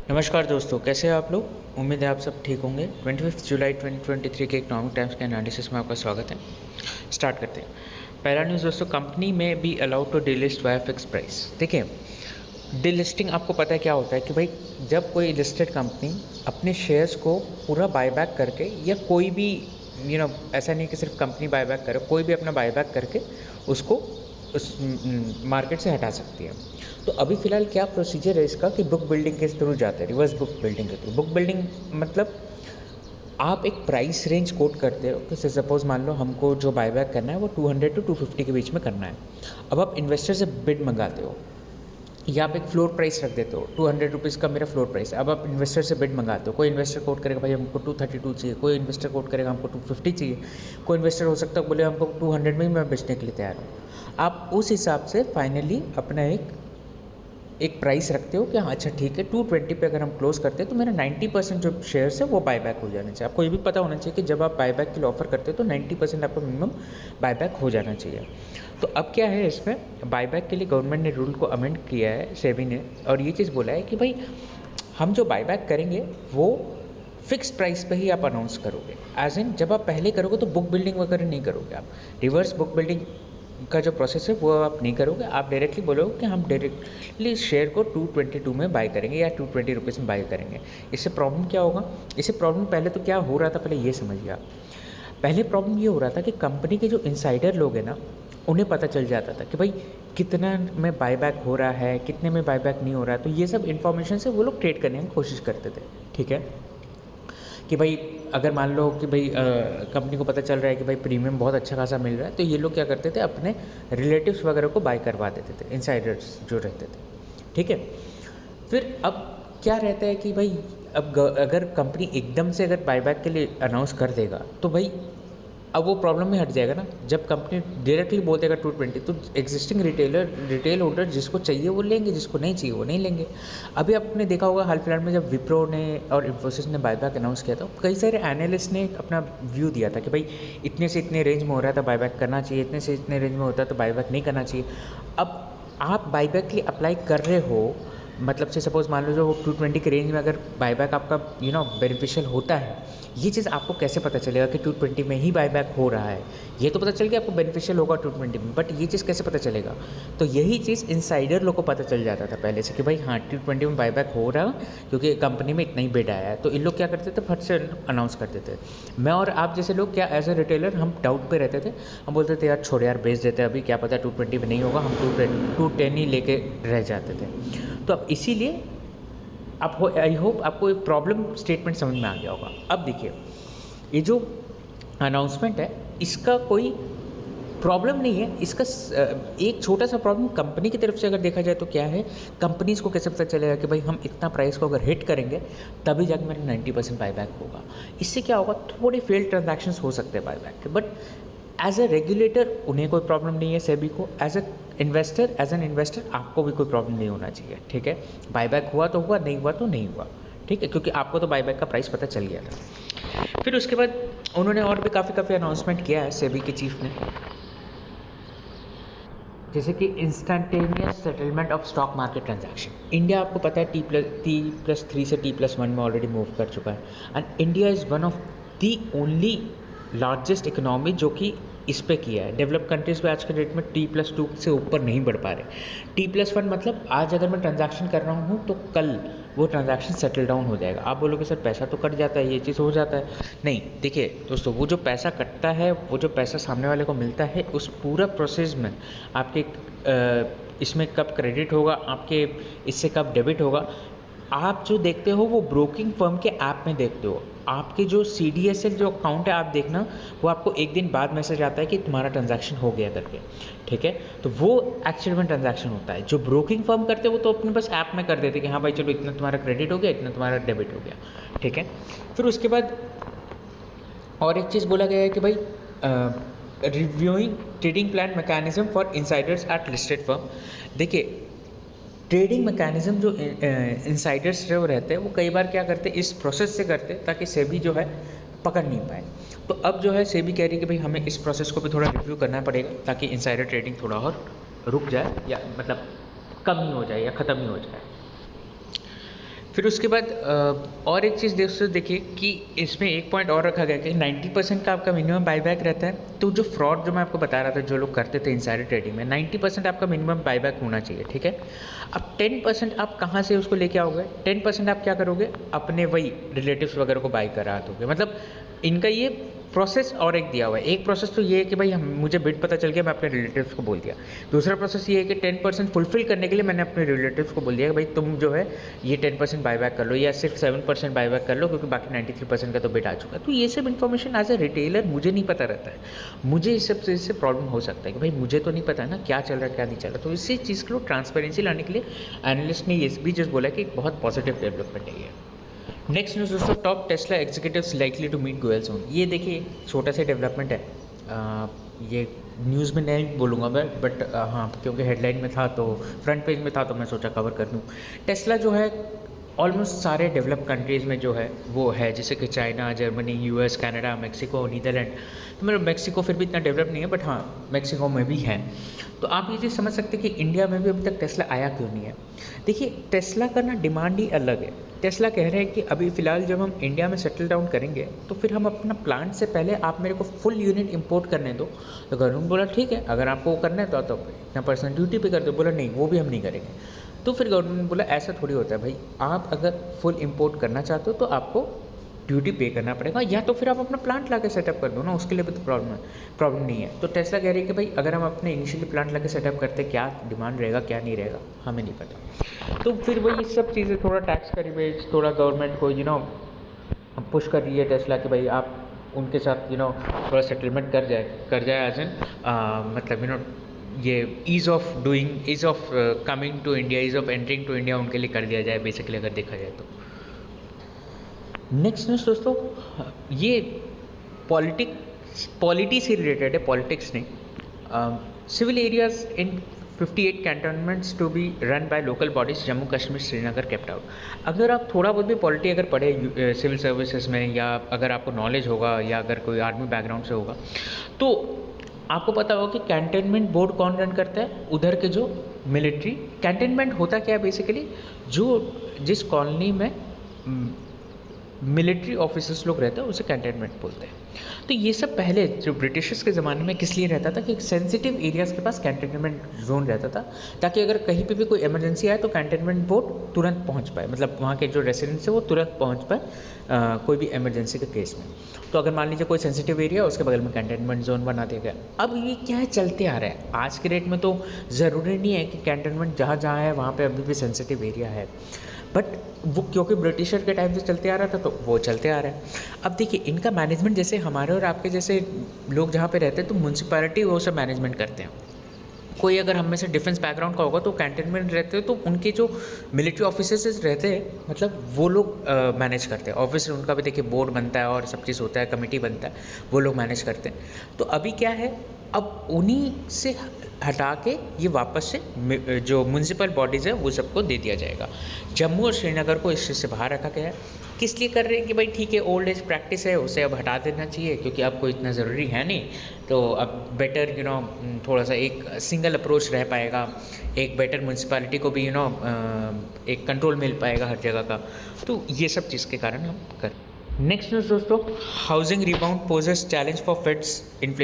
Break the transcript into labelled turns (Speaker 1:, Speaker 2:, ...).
Speaker 1: नमस्कार दोस्तों, कैसे हैं आप लोग। उम्मीद है आप सब ठीक होंगे। 25 जुलाई 2023 के इकोनॉमिक टाइम्स के एनालिसिस में आपका स्वागत है। स्टार्ट करते हैं। पहला न्यूज़ दोस्तों, कंपनी में be allowed to delist via fix price. देखिए, डिलिस्टिंग आपको पता है क्या होता है कि भाई जब कोई लिस्टेड कंपनी अपने शेयर्स को पूरा बायबैक करके या कोई भी ऐसा नहीं कि सिर्फ कंपनी बायबैक करे, कोई भी अपना बायबैक करके उसको उस मार्केट से हटा सकती है। तो अभी फ़िलहाल क्या प्रोसीजर है इसका कि बुक बिल्डिंग के थ्रू जाते हैं, रिवर्स बुक बिल्डिंग के थ्रू। बुक बिल्डिंग मतलब आप एक प्राइस रेंज कोट करते हो कि सपोज़ मान लो हमको जो बायबैक करना है वो 200 टू 250 के बीच में करना है। अब आप इन्वेस्टर से बिड मंगाते हो या आप एक फ्लोर प्राइस रख देते हो, 200 रुपीज़ का मेरा फ्लोर प्राइस है। अब आप इन्वेस्टर से बिड मंगाते हो, कोई इन्वेस्टर कोट करेगा भाई हमको 232 चाहिए, कोई इन्वेस्टर कोट करेगा हमको 250 चाहिए, कोई इन्वेस्टर हो सकता है बोले हमको 200 में ही मैं बेचने के लिए तैयार हूँ। आप उस हिसाब से फाइनली अपना एक प्राइस रखते हो कि हाँ अच्छा ठीक है 220 पे अगर हम क्लोज़ करते हैं तो मेरा 90% जो शेयर्स है वो बायबैक हो जाना चाहिए। आपको ये भी पता होना चाहिए कि जब आप बायबैक के लिए ऑफर करते हो तो 90% आपको मिनिमम बायबैक हो जाना चाहिए। तो अब क्या है, इसमें बायबैक के लिए गवर्नमेंट ने रूल को अमेंड किया है, सेबी ने, और ये चीज़ बोला है कि भाई हम जो बायबैक करेंगे वो फिक्स प्राइस पे ही आप अनाउंस करोगे। एज इन जब आप पहले करोगे तो बुक बिल्डिंग वगैरह नहीं करोगे, आप रिवर्स बुक बिल्डिंग का जो प्रोसेस है वो आप नहीं करोगे। आप डायरेक्टली बोलोगे कि हम डायरेक्टली शेयर को 222 में बाय करेंगे या 220 रुपीज़ में बाय करेंगे। इससे प्रॉब्लम क्या होगा, इससे प्रॉब्लम पहले तो क्या हो रहा था, पहले ये समझिए आप। पहले प्रॉब्लम ये हो रहा था कि कंपनी के जो इनसाइडर लोग हैं ना, उन्हें पता चल जाता था कि भाई कितना में बायबैक हो रहा है, कितने में बायबैक नहीं हो रहा है। तो ये सब इन्फॉर्मेशन से वो लोग ट्रेड करने की कोशिश करते थे, ठीक है। कि भाई अगर मान लो कि भाई कंपनी को पता चल रहा है कि भाई प्रीमियम बहुत अच्छा खासा मिल रहा है, तो ये लोग क्या करते थे, अपने रिलेटिव्स वगैरह को बाय करवा देते थे, इनसाइडर्स जो रहते थे, ठीक है। फिर अब क्या रहता है कि भाई अब अगर कंपनी एकदम से अगर बायबैक के लिए अनाउंस कर देगा तो भाई अब वो प्रॉब्लम में हट जाएगा ना। जब कंपनी डायरेक्टली बोल देगा 220 तो एग्जिस्टिंग रिटेल होल्डर जिसको चाहिए वो लेंगे, जिसको नहीं चाहिए वो नहीं लेंगे। अभी आपने देखा होगा हाल फिलहाल में जब विप्रो ने और इन्फोसिस ने बायबैक अनाउंस किया था, कई सारे एनालिस्ट ने अपना व्यू दिया था कि भाई इतने से इतने रेंज में हो रहा था बायबैक करना चाहिए, इतने से इतने रेंज में होता है तो बायबैक नहीं करना चाहिए। अब आप बायबैक के लिए अप्लाई कर रहे हो, मतलब से सपोज़ मान लो जो 220 के रेंज में अगर बायबैक आपका बेनिफिशियल होता है, ये चीज़ आपको कैसे पता चलेगा कि 220 में ही बायबैक हो रहा है। ये तो पता चल गया आपको बेनिफिशियल होगा 220 में, बट ये चीज़ कैसे पता चलेगा। तो यही चीज़ इनसाइडर लोग को पता चल जाता था पहले से कि भाई हाँ 220 में बायबैक हो रहा क्योंकि कंपनी में इतना ही बिड आया है। तो इन लोग क्या करते थे, फट से अनाउंस कर देते थे। मैं और आप जैसे लोग क्या एज ए रिटेलर हम डाउट पे रहते थे, हम बोलते थे यार छोड़ यार बेच देते हैं, अभी क्या पता 220 में नहीं होगा, हम 210 ही लेके रह जाते थे। तो अब इसीलिए आप आई होप आपको एक प्रॉब्लम स्टेटमेंट समझ में आ गया होगा। अब देखिए ये जो अनाउंसमेंट है इसका कोई प्रॉब्लम नहीं है, इसका एक छोटा सा प्रॉब्लम कंपनी की तरफ से अगर देखा जाए तो क्या है, कंपनीज़ को कैसे पता चलेगा कि भाई हम इतना प्राइस को अगर हिट करेंगे तभी जाकर मेरा 90% बायबैक होगा। इससे क्या होगा, थोड़े फेल्ड ट्रांजैक्शंस हो सकते हैं बायबैक के, बट एज ए रेगुलेटर उन्हें कोई प्रॉब्लम नहीं है, सेबी को। एज एन इन्वेस्टर आपको भी कोई प्रॉब्लम नहीं होना चाहिए, ठीक है। बायबैक हुआ तो हुआ, नहीं हुआ तो नहीं हुआ, ठीक है, क्योंकि आपको तो बायबैक का प्राइस पता चल गया था। फिर उसके बाद उन्होंने और भी काफ़ी अनाउंसमेंट किया है सेबी के चीफ ने, जैसे कि instantaneous settlement of stock market transaction. India आपको पता है T+3 से T+1 में ऑलरेडी मूव कर चुका है, and India is one of the only largest economy जो कि इस पे किया है। डेवलप कंट्रीज़ में आज के डेट में T+2 से ऊपर नहीं बढ़ पा रहे। T+1 मतलब आज अगर मैं ट्रांजैक्शन कर रहा हूँ तो कल वो ट्रांजैक्शन सेटल डाउन हो जाएगा। आप बोलोगे सर पैसा तो कट जाता है, ये चीज़ हो जाता है। नहीं, देखिए दोस्तों, वो जो पैसा कटता है, वो जो पैसा सामने वाले को मिलता है, उस पूरा प्रोसेस में आपके इसमें कब क्रेडिट होगा, आपके इससे कब डेबिट होगा, आप जो देखते हो वो ब्रोकिंग फर्म के ऐप में देखते हो। आपके जो CDSL जो अकाउंट है आप देखना, वो आपको एक दिन बाद मैसेज आता है कि तुम्हारा ट्रांजैक्शन हो गया करके, ठीक है। तो वो एक्चुअल में ट्रांजैक्शन होता है। जो ब्रोकिंग फर्म करते हैं वो तो अपने बस ऐप में कर देते कि हाँ भाई चलो इतना तुम्हारा क्रेडिट हो गया, इतना तुम्हारा डेबिट हो गया, ठीक है। फिर उसके बाद और एक चीज़ बोला गया है कि भाई reviewing trading plan mechanism for insiders at listed firm. देखिए ट्रेडिंग मैकेनिज्म जो इनसाइडर्स वो रहते हैं वो कई बार क्या करते हैं, इस प्रोसेस से करते हैं ताकि सेबी जो है पकड़ नहीं पाए। तो अब जो है सेबी कह रही है कि भाई हमें इस प्रोसेस को भी थोड़ा रिव्यू करना पड़ेगा ताकि इनसाइडर ट्रेडिंग थोड़ा और रुक जाए, या मतलब कम ही हो जाए या ख़त्म ही हो जाए। फिर उसके बाद और एक चीज़ दोस्तों देखिए कि इसमें एक पॉइंट और रखा गया कि 90% का आपका मिनिमम बाईबैक रहता है। तो जो फ्रॉड जो मैं आपको बता रहा था जो लोग करते थे इनसाइडर ट्रेडिंग में 90% आपका मिनिमम बाईबैक होना चाहिए, ठीक है। अब 10% आप कहाँ से उसको लेके आओगे? 10% आप क्या करोगे? अपने वही रिलेटिव्स वगैरह को बाई करा दोगे। मतलब इनका ये प्रोसेस और एक दिया हुआ है। एक प्रोसेस तो ये है कि भाई मुझे बिड पता चल गया, मैं अपने रिलेटिव्स को बोल दिया। दूसरा प्रोसेस ये है कि 10% फुलफिल करने के लिए मैंने अपने रिलेटिव्स को बोल दिया कि भाई तुम जो है ये 10% बाईबैक कर लो या सिर्फ 7% बाईबैक कर लो, क्योंकि बाकी 93% का तो बिड आ चुका है। तो ये सब इन्फॉर्मेशन एज ए रिटेलर मुझे नहीं पता रहता है। मुझे इस सब चीज़ से प्रॉब्लम हो सकता है कि भाई मुझे तो नहीं पता है ना क्या चल रहा है क्या नहीं चल रहा। तो इसी चीज़ को ट्रांसपेरेंसी लाने के लिए एनालिस्ट ने ये भी चीज़ बोला कि एक बहुत पॉजिटिव डेवलपमेंट है ये। नेक्स्ट न्यूज़ दोस्तों, top Tesla executives likely to meet Goyal soon. ये देखिए छोटा सा डेवलपमेंट है। ये न्यूज़ में नहीं बोलूँगा मैं, बट हाँ क्योंकि हेडलाइन में था तो फ्रंट पेज में था तो मैं सोचा कवर कर दूँ। टेस्ला जो है ऑलमोस्ट सारे डेवलप कंट्रीज़ में जो है वो है, जैसे कि China, Germany, US, Canada, Mexico, Netherland. तो मतलब मेक्सिको फिर भी इतना डेवलप नहीं है, बट हाँ मेक्सिको में भी है। तो आप ये चीज़ समझ सकते हैं कि इंडिया में भी अभी तक टेस्ला आया क्यों नहीं है। देखिए टेस्ला का ना डिमांड ही अलग है। टेस्ला कह रहे हैं कि अभी फ़िलहाल जब हम इंडिया में सेटल डाउन करेंगे तो फिर हम अपना प्लांट से पहले आप मेरे को फुल यूनिट इंपोर्ट करने दो। तो गवर्नमेंट बोला ठीक है, अगर आपको वो करना है तो इतना % ड्यूटी पे कर दो। बोला नहीं वो भी हम नहीं करेंगे। तो फिर गवर्नमेंट ने बोला ऐसा थोड़ी होता है भाई, आप अगर फुल इंपोर्ट करना चाहते हो तो आपको ड्यूटी पे करना पड़ेगा, या तो फिर आप अपना प्लांट लाके सेटअप कर दो ना, उसके लिए भी तो प्रॉब्लम नहीं है। तो टेस्ला कह रही है कि भाई अगर हम अपने इनिशियली प्लांट लाके सेटअप करते क्या डिमांड रहेगा क्या नहीं रहेगा हमें नहीं पता। तो फिर वही सब चीज़ें थोड़ा टैक्स का रिबेट, थोड़ा गवर्नमेंट को पुश कर रही है टेस्ला कि भाई आप उनके साथ थोड़ा सेटलमेंट कर जाए एज एन मतलब ये ease of doing, ease of coming to India, ease of entering to India उनके लिए कर दिया जाए बेसिकली अगर देखा जाए तो। नेक्स्ट न्यूज़ दोस्तों, ये पॉलिटी से रिलेटेड है, पॉलिटिक्स नहीं। Civil areas in 58 cantonments to be run by local bodies Jammu Kashmir Srinagar kept out. अगर आप थोड़ा बहुत भी पॉलिटी अगर पढ़े सिविल सर्विसेज में, या अगर आपको नॉलेज होगा या अगर कोई आर्मी बैकग्राउंड से होगा तो आपको पता होगा कि कैंटोनमेंट बोर्ड कौन रन करता है। उधर के जो मिलिट्री, कैंटोनमेंट होता क्या है बेसिकली, जिस कॉलोनी में मिलिट्री ऑफिसर्स लोग रहते हैं उसे कैंटोनमेंट बोलते हैं। तो ये सब पहले जो ब्रिटिशर्स के ज़माने में किस लिए रहता था कि सेंसिटिव एरियाज़ के पास कैंटोनमेंट जोन रहता था, ताकि अगर कहीं पे भी कोई इमरजेंसी आए तो कैंटोनमेंट बोर्ड तुरंत पहुंच पाए, मतलब वहाँ के जो रेसिडेंट्स है वो तुरंत पहुँच पाए कोई भी इमरजेंसी के केस में। तो अगर मान लीजिए कोई सेंसिटिव एरिया उसके बगल में कैंटोनमेंट जोन बना दिया गया। अब ये क्या है, चलते आ रहा है आज के डेट में। तो ज़रूरी नहीं है कि कैंटोनमेंट जहाँ जहाँ है वहाँ पर अभी भी सेंसिटिव एरिया है, बट वो क्योंकि ब्रिटिशर के टाइम से चलते आ रहा था तो वो चलते आ रहा है। अब देखिए इनका मैनेजमेंट जैसे हमारे और आपके जैसे लोग जहाँ पे रहते हैं तो म्यूनसिपैलिटी वो सब मैनेजमेंट करते हैं। कोई अगर हम में से डिफेंस बैकग्राउंड का होगा तो कैंटोनमेंट रहते हैं तो उनके जो मिलिट्री ऑफिसर्स रहते हैं मतलब वो लोग मैनेज करते हैं। ऑब्वियसली उनका भी देखिए बोर्ड बनता है और सब चीज़ होता है, कमेटी बनता है, वो लोग मैनेज करते हैं। तो अभी क्या है, अब उन्हीं से हटा के ये वापस से जो म्यूनसिपल बॉडीज़ है वो सबको दे दिया जाएगा। जम्मू और श्रीनगर को इस चीज़ से बाहर रखा गया है। किस लिए कर रहे हैं कि भाई ठीक है ओल्ड एज प्रैक्टिस है उसे अब हटा देना चाहिए, क्योंकि अब कोई इतना ज़रूरी है नहीं। तो अब बेटर थोड़ा सा एक सिंगल अप्रोच रह पाएगा, एक बेटर म्यूनसिपैलिटी को भी एक कंट्रोल मिल पाएगा हर जगह का। तो ये सब चीज़ के कारण हम कर। नेक्स्ट न्यूज़ दोस्तों, housing rebound poses challenge for Fed's inflation.